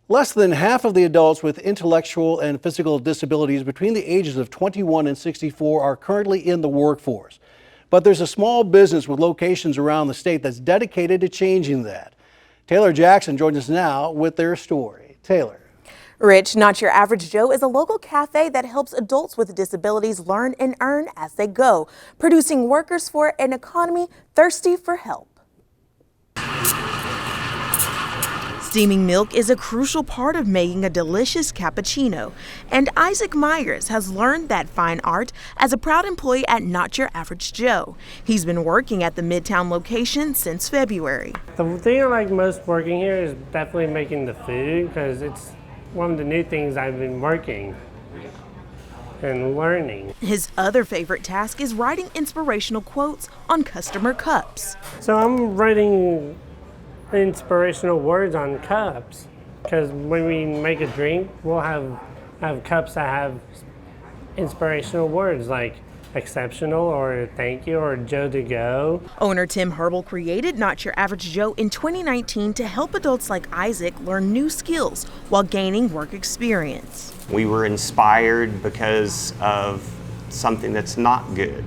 Less than half of the adults with intellectual and physical disabilities between the ages of 21 and 64 are currently in the workforce. But there's a small business with locations around the state that's dedicated to changing that. Taylor Jackson joins us now with their story. Taylor. Rich, Not Your Average Joe is a local cafe that helps adults with disabilities learn and earn as they go, producing workers for an economy thirsty for help. Steaming milk is a crucial part of making a delicious cappuccino, and Isaac Myers has learned that fine art as a proud employee at Not Your Average Joe. He's been working at the Midtown location since February. The thing I like most working here is definitely making the food, because it's one of the new things I've been working and learning. His other favorite task is writing inspirational quotes on customer cups. So I'm writing inspirational words on cups, because when we make a drink, we'll have cups that have inspirational words like exceptional or thank you or Joe to go. Owner Tim Herbal created Not Your Average Joe in 2019 to help adults like Isaac learn new skills while gaining work experience. We were inspired because of something that's not good.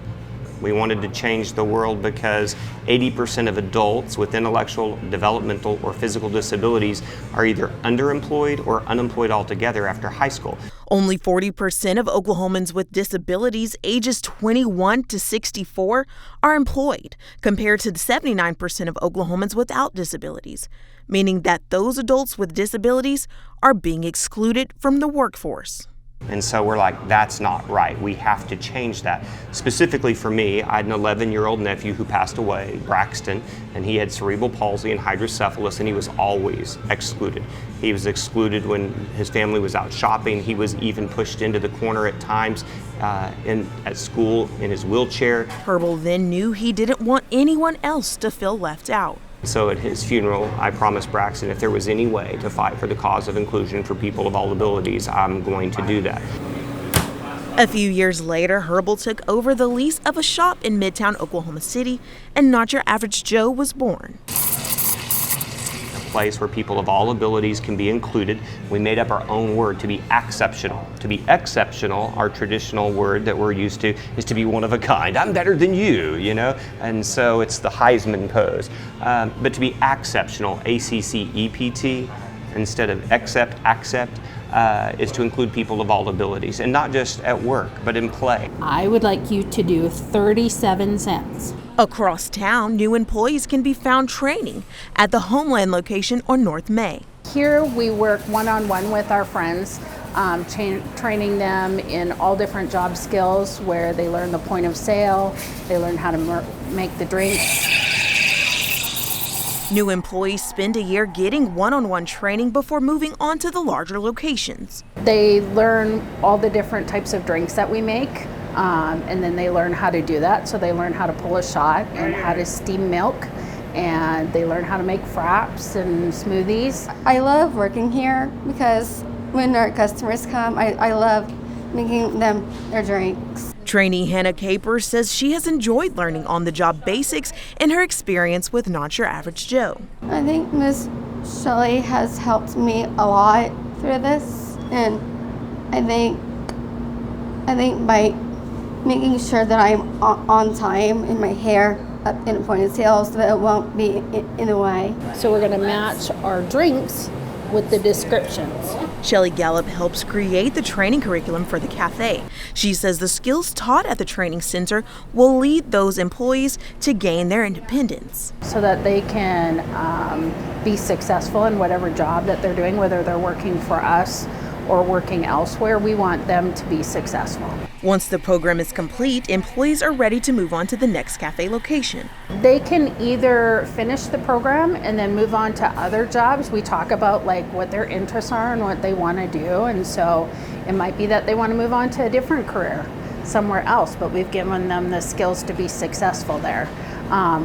We wanted to change the world because 80% of adults with intellectual, developmental, or physical disabilities are either underemployed or unemployed altogether after high school. Only 40% of Oklahomans with disabilities ages 21 to 64 are employed, compared to 79% of Oklahomans without disabilities, meaning that those adults with disabilities are being excluded from the workforce. And so we're like, that's not right. We have to change that. Specifically for me, I had an 11-year-old nephew who passed away, Braxton, and he had cerebral palsy and hydrocephalus, and he was always excluded. He was excluded when his family was out shopping. He was even pushed into the corner at times at school in his wheelchair. Herbal then knew he didn't want anyone else to feel left out. So at his funeral, I promised Braxton if there was any way to fight for the cause of inclusion for people of all abilities, I'm going to do that. A few years later, Herbal took over the lease of a shop in Midtown Oklahoma City, and Not Your Average Joe was born. A place where people of all abilities can be included. We made up our own word to be exceptional. To be exceptional, our traditional word that we're used to, is to be one of a kind. I'm better than you, you know? And so it's the Heisman pose. But to be exceptional, A-C-C-E-P-T, instead of accept, is to include people of all abilities, and not just at work, but in play. I would like you to do 37 cents. Across town, new employees can be found training at the Homeland location on North May. Here we work one-on-one with our friends, training them in all different job skills where they learn the point of sale, they learn how to make the drinks. New employees spend a year getting one-on-one training before moving on to the larger locations. They learn all the different types of drinks that we make, and then they learn how to do that. So they learn how to pull a shot and how to steam milk, and they learn how to make fraps and smoothies. I love working here because when our customers come, I love making them their drinks. Trainee Hannah Caper says she has enjoyed learning on-the-job basics in her experience with Not Your Average Joe. I think Miss Shelley has helped me a lot through this, and I think by making sure that I'm on time in my hair up in a ponytail so that it won't be in the way. So we're going to match our drinks with the descriptions. Shelly Gallup helps create the training curriculum for the cafe. She says the skills taught at the training center will lead those employees to gain their independence. So that they can be successful in whatever job that they're doing, whether they're working for us or working elsewhere. We want them to be successful. Once the program is complete, employees are ready to move on to the next cafe location. They can either finish the program and then move on to other jobs. We talk about like what their interests are and what they want to do, and so it might be that they want to move on to a different career somewhere else, but we've given them the skills to be successful there.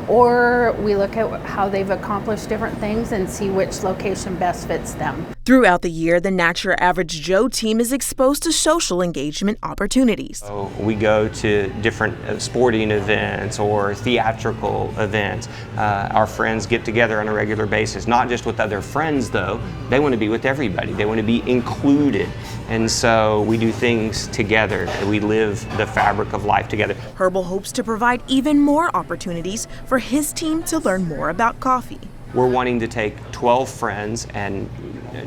Or we look at how they've accomplished different things and see which location best fits them. Throughout the year, the Not Your Average Joe team is exposed to social engagement opportunities. So we go to different sporting events or theatrical events. Our friends get together on a regular basis, not just with other friends though. They want to be with everybody. They want to be included. And so we do things together. We live the fabric of life together. Herbal hopes to provide even more opportunities for his team to learn more about coffee. We're wanting to take 12 friends and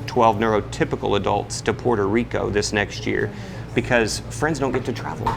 12 neurotypical adults to Puerto Rico this next year because friends don't get to travel.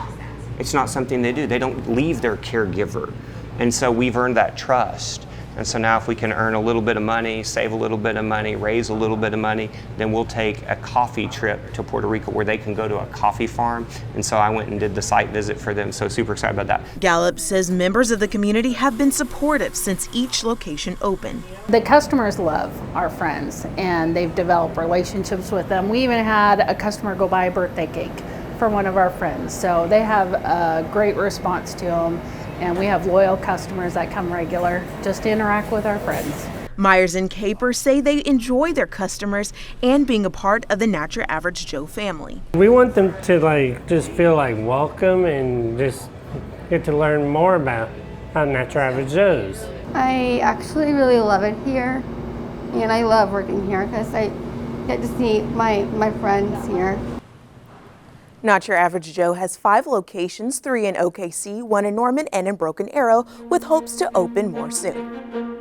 It's not something they do. They don't leave their caregiver. And so we've earned that trust. And so now if we can earn a little bit of money, save a little bit of money, raise a little bit of money, then we'll take a coffee trip to Puerto Rico where they can go to a coffee farm. And so I went and did the site visit for them. So super excited about that. Gallup says members of the community have been supportive since each location opened. The customers love our friends and they've developed relationships with them. We even had a customer go buy a birthday cake for one of our friends. So they have a great response to them. And we have loyal customers that come regular just to interact with our friends. Myers and Caper say they enjoy their customers and being a part of the Not Your Average Joe family. We want them to just feel welcome and just get to learn more about Not Your Average Joes. I actually really love it here, and I love working here because I get to see my friends here. Not Your Average Joe has 5 locations, 3 in OKC, 1 in Norman, and in Broken Arrow, with hopes to open more soon.